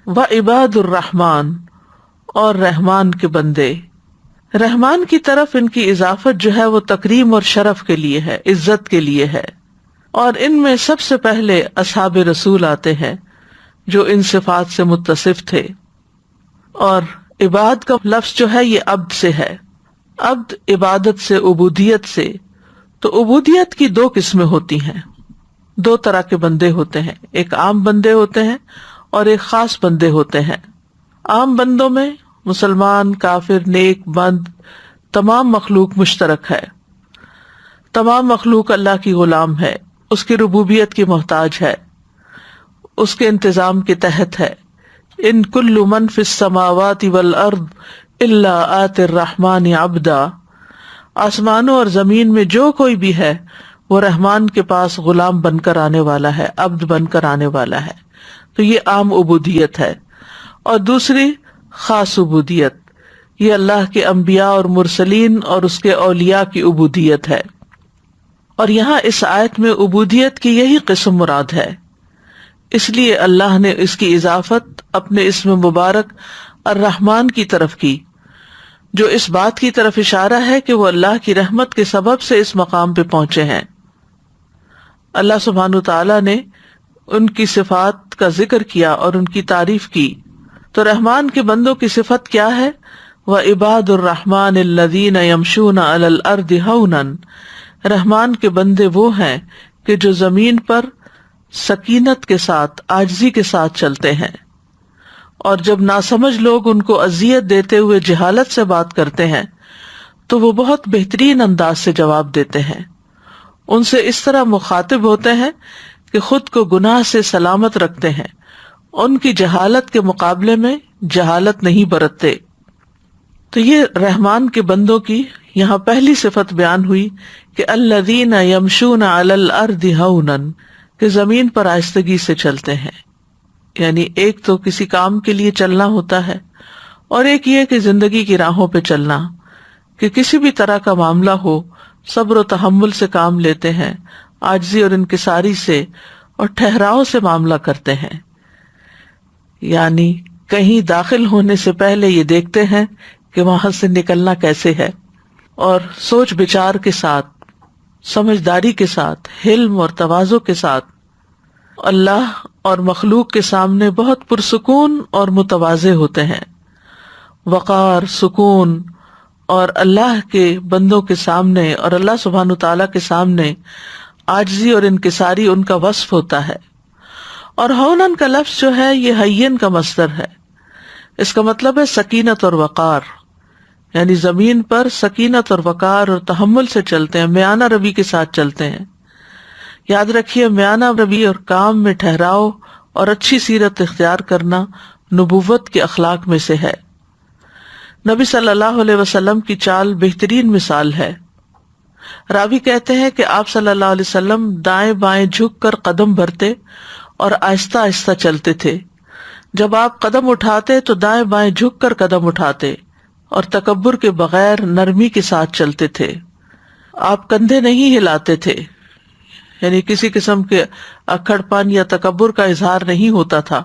وعباد الرحمن، اور رحمان کے بندے. رحمان کی طرف ان کی اضافت جو ہے وہ تکریم اور شرف کے لیے ہے، عزت کے لیے ہے. اور ان میں سب سے پہلے اصحاب رسول آتے ہیں جو ان صفات سے متصف تھے. اور عباد کا لفظ جو ہے یہ عبد سے ہے، عبد عبادت سے، عبودیت سے. تو عبودیت کی دو قسمیں ہوتی ہیں، دو طرح کے بندے ہوتے ہیں، ایک عام بندے ہوتے ہیں اور ایک خاص بندے ہوتے ہیں. عام بندوں میں مسلمان، کافر، نیک، بد، تمام مخلوق مشترک ہے. تمام مخلوق اللہ کی غلام ہے، اس کی ربوبیت کی محتاج ہے، اس کے انتظام کے تحت ہے. ان کل من فی السماوات والارض الا آتی الرحمن عبدا. آسمانوں اور زمین میں جو کوئی بھی ہے وہ رحمان کے پاس غلام بن کر آنے والا ہے، عبد بن کر آنے والا ہے. تو یہ عام عبودیت ہے. اور دوسری خاص عبودیت، یہ اللہ کے انبیاء اور مرسلین اور اس کے اولیاء کی عبودیت ہے. اور یہاں اس آیت میں عبودیت کی یہی قسم مراد ہے، اس لیے اللہ نے اس کی اضافت اپنے اسم مبارک الرحمن کی طرف کی، جو اس بات کی طرف اشارہ ہے کہ وہ اللہ کی رحمت کے سبب سے اس مقام پہ پہنچے ہیں. اللہ سبحانہ تعالیٰ نے ان کی صفات کا ذکر کیا اور ان کی تعریف کی. تو رحمان کے بندوں کی صفت کیا ہے؟ وَعِبَادُ الرَّحْمَنِ الَّذِينَ يَمْشُونَ عَلَى الْأَرْضِ هَوْنًا. رحمان کے بندے وہ ہیں کہ جو زمین پر سکینت کے ساتھ، عاجزی کے ساتھ چلتے ہیں، اور جب ناسمجھ لوگ ان کو اذیت دیتے ہوئے جہالت سے بات کرتے ہیں تو وہ بہت بہترین انداز سے جواب دیتے ہیں. ان سے اس طرح مخاطب ہوتے ہیں کہ خود کو گناہ سے سلامت رکھتے ہیں، ان کی جہالت کے مقابلے میں جہالت نہیں برتتے. تو یہ رحمان کے بندوں کی یہاں پہلی صفت بیان ہوئی کہ الذین یمشون علی الارض ہونا، کہ زمین پر آہستگی سے چلتے ہیں. یعنی ایک تو کسی کام کے لیے چلنا ہوتا ہے، اور ایک یہ کہ زندگی کی راہوں پہ چلنا، کہ کسی بھی طرح کا معاملہ ہو صبر و تحمل سے کام لیتے ہیں، عاجزی اور انکساری سے اور ٹھہراؤ سے معاملہ کرتے ہیں. یعنی کہیں داخل ہونے سے پہلے یہ دیکھتے ہیں کہ وہاں سے نکلنا کیسے ہے، اور سوچ بچار کے ساتھ، سمجھداری کے ساتھ، حلم اور تواضع کے ساتھ اللہ اور مخلوق کے سامنے بہت پرسکون اور متواضع ہوتے ہیں. وقار، سکون، اور اللہ کے بندوں کے سامنے اور اللہ سبحانہ تعالیٰ کے سامنے عاجزی اور انکساری ان کا وصف ہوتا ہے. اور ہونن کا لفظ جو ہے یہ ہین کا مصدر ہے، اس کا مطلب ہے سکینت اور وقار. یعنی زمین پر سکینت اور وقار اور تحمل سے چلتے ہیں، میانہ روی کے ساتھ چلتے ہیں. یاد رکھیے میانہ روی اور کام میں ٹھہراؤ اور اچھی سیرت اختیار کرنا نبوت کے اخلاق میں سے ہے. نبی صلی اللہ علیہ وسلم کی چال بہترین مثال ہے. راوی کہتے ہیں کہ آپ صلی اللہ علیہ وسلم دائیں بائیں جھک کر قدم بھرتے اور آہستہ آہستہ چلتے تھے. جب آپ قدم اٹھاتے تو دائیں بائیں جھک کر قدم اٹھاتے اور تکبر کے بغیر نرمی کے ساتھ چلتے تھے. آپ کندھے نہیں ہلاتے تھے، یعنی کسی قسم کے اکڑ پن یا تکبر کا اظہار نہیں ہوتا تھا.